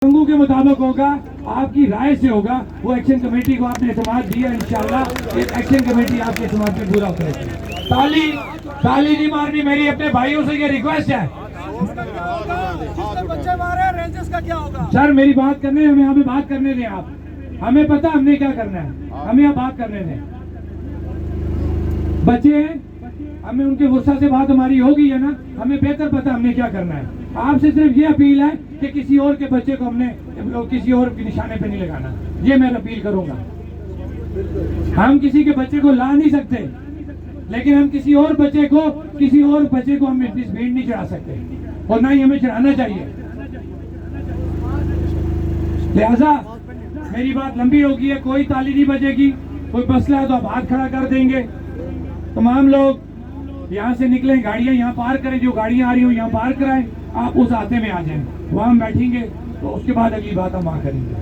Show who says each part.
Speaker 1: रंगों के मुताबिक होगा, आपकी राय से होगा। वो एक्शन कमेटी को आपने समाज दिया, इंशाल्लाह एक एक्शन कमेटी आपके समाज में पूरा करेगी। ताली नहीं मारनी, मेरी अपने भाइयों से ये रिक्वेस्ट है।
Speaker 2: बच्चे मारे रेंजर्स का क्या होगा?
Speaker 1: सर मेरी बात करने, हमें बात करने दें आप। हमें पता हमने क्या करना है, हमें अब बात करने दें। बच्चे हैं, हमें उनके गुस्सा से बात हमारी होगी है ना, हमें बेहतर पता हमने क्या करना है। आपसे सिर्फ ये अपील है कि किसी और के बच्चे को हमने किसी और के निशाने पे नहीं लगाना, ये मैं अपील करूंगा। हम किसी के बच्चे को ला नहीं सकते, लेकिन हम किसी और बच्चे को हम इस भीड़ नहीं चढ़ा सकते, और ना ही हमें चढ़ाना चाहिए। लिहाजा मेरी बात लंबी होगी है, कोई ताली नहीं बजेगी। कोई मसला है तो आप हाथ खड़ा कर देंगे। तमाम लोग यहाँ से निकले, गाड़ियाँ यहाँ पार करें, जो गाड़ियाँ आ रही हो यहाँ पार कराएं। आप उस आते में आ जाएं, वहाँ हम बैठेंगे, तो उसके बाद अगली बात हम वहाँ करेंगे।